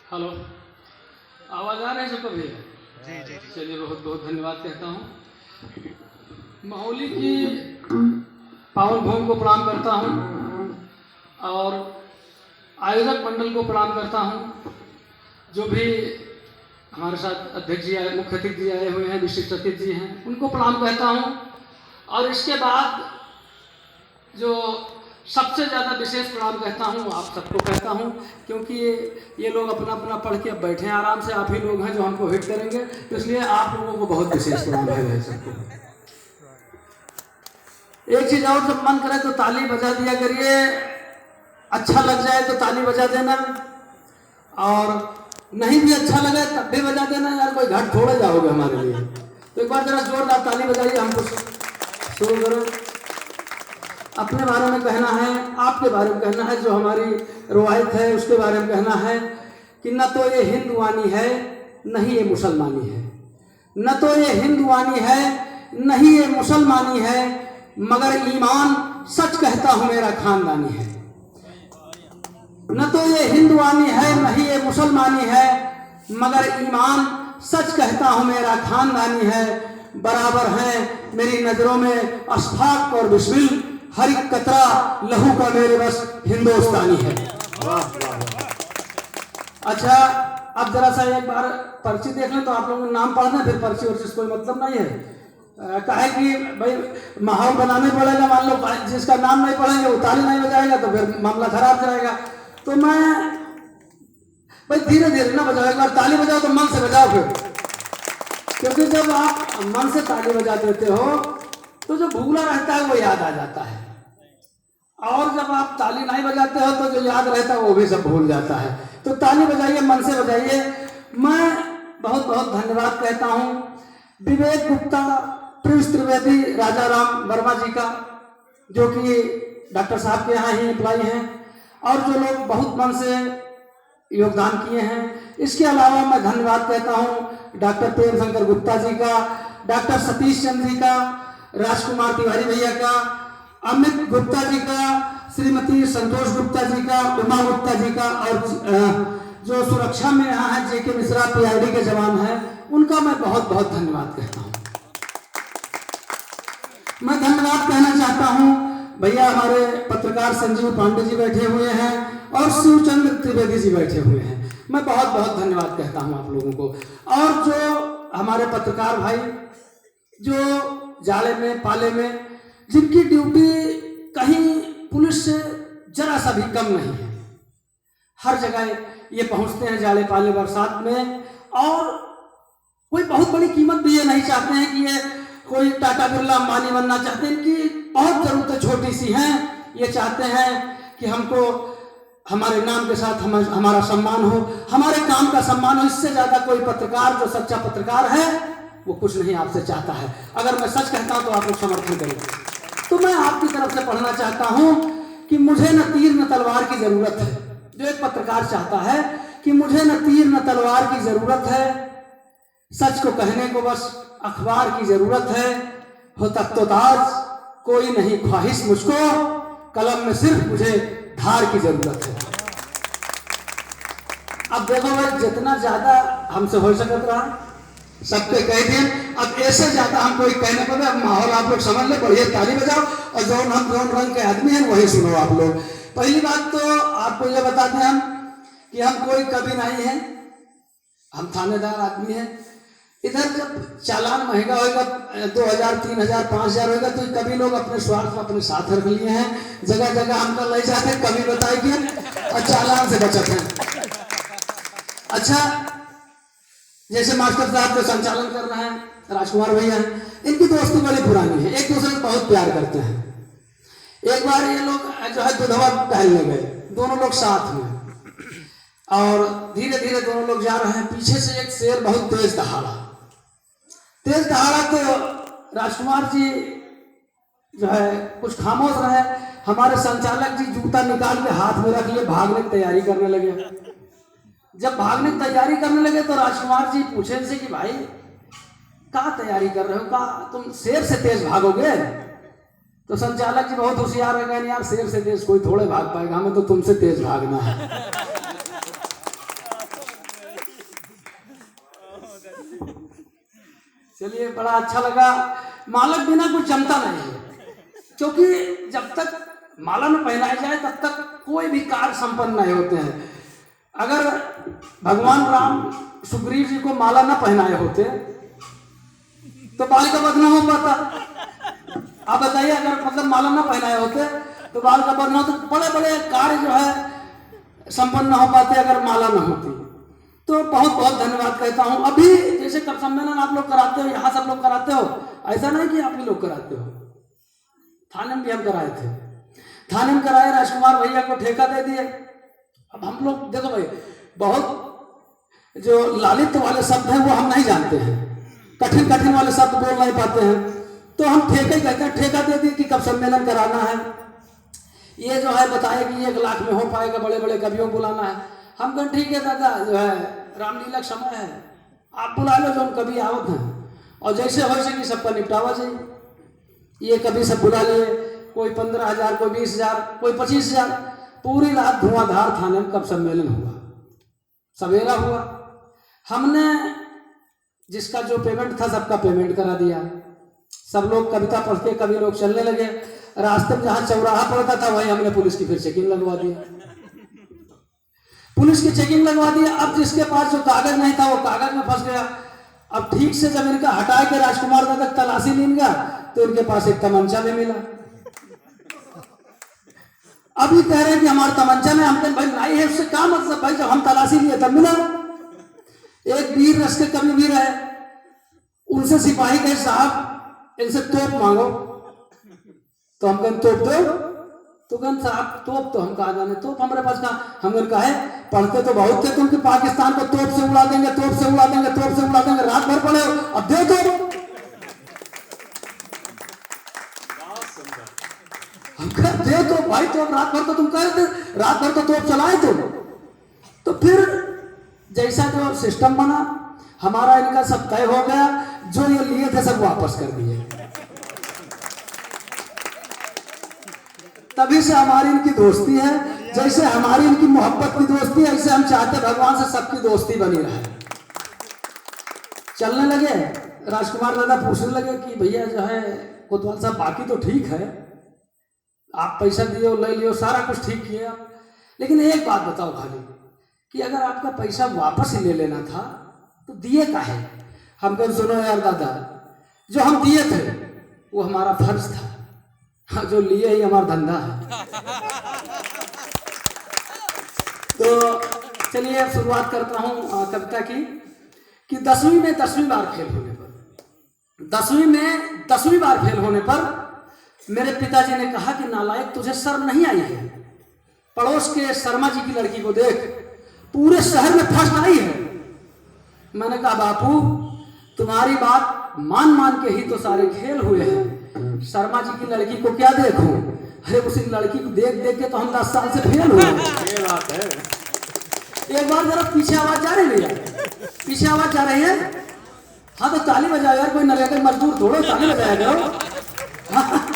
Hello, आवाज़ आ रही है सबको भैया? जी जी जी। चलिए, बहुत बहुत धन्यवाद कहता हूँ। माहौली की पावन भूमि को प्रणाम करता हूँ और आयोजक मंडल को प्रणाम करता हूँ। जो भी हमारे साथ अध्यक्ष जी आए, मुख्य अतिथि जी आए हुए हैं, विशिष्ट अतिथि जी हैं, उनको प्रणाम कहता हूँ। और इसके बाद जो सबसे ज़्यादा विशेष प्रणाम कहता हूँ आप सबको कहता हूँ, क्योंकि ये लोग अपना अपना पढ़ के अब बैठे हैं आराम से। आप ही लोग हैं जो हमको हिट करेंगे, तो इसलिए आप लोगों को बहुत विशेष प्रणाम है भाई सबको। एक चीज़ और, जब मन करे तो ताली बजा दिया करिए, अच्छा लग जाए तो ताली बजा देना, और नहीं भी अच्छा लगे तब भी बजा देना। यार कोई घाट थोड़े जाओगे हमारे लिए। तो एक बार जरा जोरदार ताली बजाइए, हमको शुरू करो। अपने बारे में कहना है, आपके बारे में कहना है, जो हमारी रवायत है उसके बारे में कहना है कि न तो ये हिंदुवानी है न ही ये मुसलमानी है, न तो ये हिंदुवानी है न ही ये मुसलमानी है, मगर ईमान सच कहता हूँ मेरा खानदानी है। न तो ये हिंदुवानी है न ही ये मुसलमानी है, मगर ईमान सच कहता हूँ मेरा खानदानी है। बराबर हैं मेरी नजरों में अशफाक और बिस्मिल, हर एक कतरा लहू का मेरे बस हिंदुस्तानी है। अच्छा, अब जरा सा एक बार पर्ची देख लें तो आप लोगों को नाम पढ़ना, फिर पर्ची और कोई मतलब नहीं है। काहे कि भाई माहौल बनाने पड़ेगा। मान लो जिसका नाम नहीं पढ़ेंगे वो ताली नहीं बजाएगा तो फिर मामला खराब जाएगा। तो मैं भाई धीरे धीरे ना बजाओ, एक बार ताली बजाओ तो मन से बजाओ फिर, क्योंकि जब आप मन से ताली बजा देते हो तो जो भूला रहता है वो याद आ जाता है, और जब आप ताली नहीं बजाते हो तो जो याद रहता है वो भी सब भूल जाता है। तो ताली बजाइए, मन से बजाइए। मैं बहुत बहुत धन्यवाद कहता हूँ विवेक गुप्ता, प्रिंस त्रिवेदी, राजा राम वर्मा जी का, जो कि डॉक्टर साहब के यहाँ ही एम्प्लॉय हैं, और जो लोग बहुत मन से योगदान किए हैं। इसके अलावा मैं धन्यवाद कहता हूँ डॉक्टर प्रेम शंकर गुप्ता जी का, डॉक्टर सतीश चंद्र जी का, राजकुमार तिवारी भैया का, अमित गुप्ता जी का, श्रीमती संतोष गुप्ता जी का, उमा गुप्ता जी का, और जो सुरक्षा में यहाँ है जेके मिश्रा पीआईडी के जवान हैं, उनका मैं बहुत बहुत धन्यवाद कहता हूँ। मैं धन्यवाद कहना चाहता हूँ भैया हमारे पत्रकार संजीव पांडे जी बैठे हुए हैं और शिवचंद्र त्रिवेदी जी बैठे हुए हैं। मैं बहुत बहुत धन्यवाद कहता हूँ आप लोगों को। और जो हमारे पत्रकार भाई जो जाले में पाले में, जिनकी ड्यूटी कहीं पुलिस से जरा सा भी कम नहीं है, हर जगह ये पहुंचते हैं जाले पाले बरसात में, और कोई बहुत बड़ी कीमत भी ये नहीं चाहते हैं कि ये कोई टाटा बिरला अंबानी बनना चाहते हैं। इनकी बहुत जरूरतें छोटी सी हैं, ये चाहते हैं कि हमको हमारे नाम के साथ हमारा सम्मान हो, हमारे काम का सम्मान हो। इससे ज्यादा कोई पत्रकार जो सच्चा पत्रकार है वो कुछ नहीं आपसे चाहता है। अगर मैं सच कहता हूं तो आप लोग समर्थन करेंगे। तो मैं आपकी तरफ से पढ़ना चाहता हूं कि मुझे न तीर न तलवार की जरूरत है। जो एक पत्रकार चाहता है कि मुझे न तीर न तलवार की जरूरत है, सच को कहने को बस अखबार की जरूरत है। हो तख्तो ताज कोई नहीं ख्वाहिश मुझको, कलम में सिर्फ मुझे धार की जरूरत है। अब देखो भाई, जितना ज्यादा हमसे हो सकता रहा सबके कह दिए, अब ऐसे ज्यादा हम कोई कहने पर अब माहौल आप लोग समझ ले, बढ़िया ताली बजाओ, और जौन रंग के आदमी हैं वही सुनो आप लोग। पहली बात तो आपको ये बता दें हम कि हम कोई कवि नहीं है, हम थानेदार आदमी हैं। इधर जब चालान महंगा होगा 2000, 3000, 5000 होगा तो कभी लोग अपने स्वार्थ में अपने साथ रख लिए हैं। जगह जगह हमको ले जाते कभी बताएंगे और चालान से बचत हैं। अच्छा, जैसे मास्टर साहब जो संचालन कर रहे हैं राजकुमार भैया हैं, इनकी दोस्ती बड़ी पुरानी है, एक दूसरे को बहुत प्यार करते हैं। एक बार ये लोग जो है दुधवा टहलने गए, दोनों लोग साथ में, और धीरे धीरे दोनों लोग जा रहे हैं। पीछे से एक शेर बहुत तेज दहाड़ा तो राजकुमार जी जो है कुछ खामोश रहे। हमारे संचालक जी जूता निकाल के हाथ में रख लिए, भागने की तैयारी करने लगे। जब भागने की तैयारी करने लगे तो राजकुमार जी पूछे इनसे कि भाई क्या तैयारी कर रहे हो, क्या तुम शेर से तेज भागोगे? तो संचालक जी बहुत होशियार हो गए, यार शेर से तेज कोई थोड़े भाग पाएगा, हमें तो तुमसे तेज भागना है। चलिए, बड़ा अच्छा लगा। मालक बिना कुछ जमता नहीं है, क्योंकि जब तक माला न पहनाई जाए तब तक कोई भी कार्य संपन्न नहीं होते हैं। अगर भगवान राम सुग्रीव जी को माला न पहनाए होते तो बाल का वध न हो पाता। आप बताइए, अगर मतलब माला न पहनाए होते तो बाल का वध न होता, बड़े बड़े कार्य जो है संपन्न न हो पाते अगर माला न होती। तो बहुत बहुत धन्यवाद कहता हूँ। अभी जैसे कब सम्मेलन आप लोग कराते हो, यहाँ सब लोग कराते हो, ऐसा नहीं कि आप ही लोग कराते हो, थाने में भी हम कराए थे। थाने में कराए, राजकुमार भैया को ठेका दे दिए। अब हम लोग देखो भाई, बहुत जो लालित वाले शब्द हैं वो हम नहीं जानते हैं, कठिन कठिन वाले शब्द बोल नहीं पाते हैं, तो हम ठेका ही कहते हैं। ठेका दे दिए कि कब सम्मेलन कराना है, ये जो है बताए कि 1 लाख में हो पाएगा, बड़े बड़े कवियों को बुलाना है। हम कहें ठीक है दादा, जो है रामलीला का समय है, आप बुला लो जो हम कभी आवत हैं, और जैसे हो सके सबका निपटावा चाहिए। ये कभी सब बुला लिए, कोई 15,000, कोई 20,000, कोई 25,000। पूरी रात धुआंधार थाने में कब सम्मेलन हुआ, सवेरा हुआ। हमने जिसका जो पेमेंट था सबका पेमेंट करा दिया। सब लोग कविता पढ़ के कभी लोग चलने लगे। रास्ते में जहाँ चौराहा पड़ता था वहीं हमने पुलिस की फिर चेकिंग लगवा दी। पुलिस की चेकिंग लगवा दी। अब जिसके पास जो कागज नहीं था वो कागज में फंस गया। अब ठीक से जब इनका हटा के राजकुमार दादा तक तलाशी लेंगे तो इनके पास एक तमंचा भी मिला। अभी कह रहे हैं कि हमारा तमंचा में, हम भाई नहीं है, उससे क्या मतलब भाई, जब हम तलाशी लिए तब मिला। एक वीर रस के कवि भी रहे, उनसे सिपाही कहे साहब इनसे तोप मांगो, तो हम कहें तोप दो, तो कहते साहब तोप तो हम कहा जाने, तोप हमारे पास कहा। हम कहा है पढ़ते तो बहुत थे तुम कि पाकिस्तान को तोप से उड़ा देंगे, तोप से उड़ा देंगे, तोप से उड़ा देंगे, रात भर पढ़े हो, अब दे दो। हम कह दे तो भाई, तो रात भर तो तुम कह रहे थे, रात भर तो तोप चलाए तुम। तो फिर जैसा जो सिस्टम बना, हमारा इनका सब तय हो गया, जो ये लिए थे सब वापस कर दिए। तभी से हमारी इनकी दोस्ती है। जैसे हमारी इनकी मोहब्बत की दोस्ती है, ऐसे हम चाहते भगवान से सबकी दोस्ती बनी रहे। चलने लगे, राजकुमार दादा पूछने लगे कि भैया जो है कोतवाल साहब बाकी तो ठीक है, आप पैसा दियो ले लियो, सारा कुछ ठीक किया, लेकिन एक बात बताओ खाली कि अगर आपका पैसा वापस ही ले लेना था तो दिए काहे? हम कह सुनो यार दादा, जो हम दिए थे वो हमारा फर्ज था, हाँ, जो लिए ही हमारा धंधा है। तो चलिए अब शुरुआत करता हूँ कविता की कि 10वीं में 10वीं बार फेल होने पर, 10वीं में 10वीं बार फेल होने पर मेरे पिताजी ने कहा कि नालायक तुझे शर्म नहीं आई है? पड़ोस के शर्मा जी की लड़की को देख, पूरे शहर में फर्स्ट आई है। मैंने कहा बापू तुम्हारी बात मान मान के ही तो सारे खेल हुए हैं, शर्मा जी की लड़की को क्या देखूं? अरे उसी लड़की को देख देख के तो हम 10 साल से फेल हुए हैं। ये बात है। एक बार जरा पीछे आवाज जा रही है, पीछे आवाज जा रही है, हाँ तो ताली बजाओ यार, कोई नरेगा मजदूर थोड़ो ताली बजाया करो। हाँ।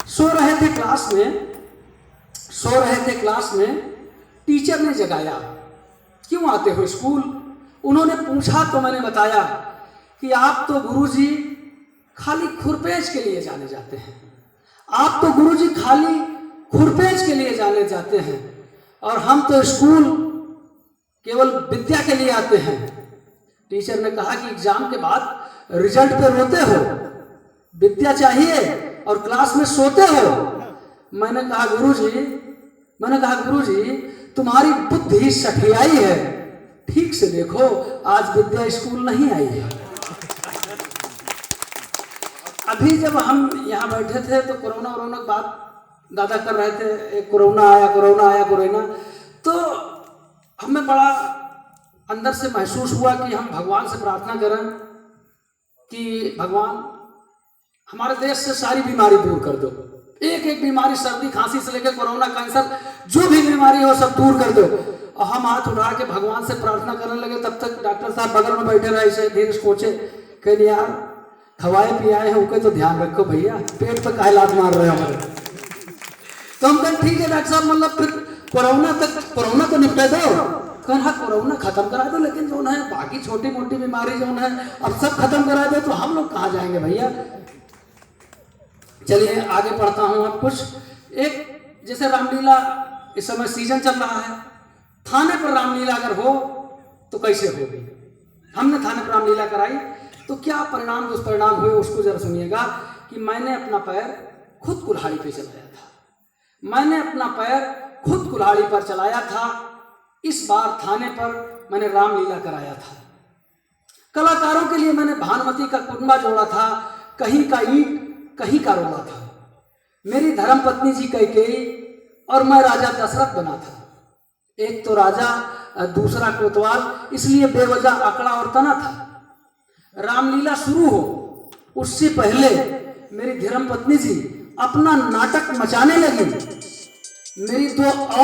सो रहे थे क्लास में, टीचर ने जगाया, क्यों आते हो स्कूल? उन्होंने पूछा तो मैंने बताया कि आप तो गुरुजी खाली खुरपेज के लिए जाने जाते हैं, आप तो गुरुजी खाली खुरपेज के लिए जाने जाते हैं, और हम तो स्कूल केवल विद्या के लिए आते हैं। टीचर ने कहा कि एग्जाम के बाद रिजल्ट पे रोते हो, विद्या चाहिए और क्लास में सोते हो। मैंने कहा गुरुजी तुम्हारी बुद्धि सठियाई है, ठीक से देखो आज विद्या स्कूल नहीं आई है। अभी जब हम यहाँ बैठे थे तो कोरोना की बात दादा कर रहे थे, कोरोना आया, तो हमें बड़ा अंदर से महसूस हुआ कि हम भगवान से प्रार्थना करें कि भगवान हमारे देश से सारी बीमारी दूर कर दो, एक एक बीमारी, सर्दी खांसी से लेकर कोरोना, कैंसर, जो भी बीमारी हो सब दूर कर दो। और हम हाथ उठा के भगवान से प्रार्थना करने लगे, तब तक डॉक्टर साहब बगल में बैठे रहे, ऐसे धीरे से कोचे कह यार खवाए पियाए हैं उनके तो ध्यान रखो भैया, पेट पे काहे लात मार रहे हो हमारे। तो हम कहें ठीक है डॉक्टर साहब, मतलब फिर कोरोना तो निपटे दो। कहना करो ना खत्म करा दो, लेकिन जो है बाकी छोटी मोटी बीमारी जो है अब सब खत्म करा दो तो हम लोग कहाँ जाएंगे भैया। चलिए आगे पढ़ता हूँ अब कुछ। एक जैसे रामलीला इस समय सीजन चल रहा है, थाने पर रामलीला अगर हो तो कैसे होगी। हमने थाने पर रामलीला कराई तो क्या परिणाम दुष्परिणाम हुए उसको जरा सुनिएगा। कि मैंने अपना पैर खुद कुल्हाड़ी पे चलाया था, मैंने अपना पैर खुद कुल्हाड़ी पर चलाया था। इस बार थाने पर मैंने रामलीला कराया था। कलाकारों के लिए मैंने भानुमति का कुंडा जोड़ा था, कहीं का ईंट कहीं का रोड़ा था। मेरी धर्मपत्नी जी कैकेयी और मैं राजा दशरथ बना था। एक तो राजा दूसरा कोतवाल, इसलिए बेवजह आंकड़ा और तना था। रामलीला शुरू हो उससे पहले मेरी धर्मपत्नी जी अपना नाटक मचाने लगी। मेरी दो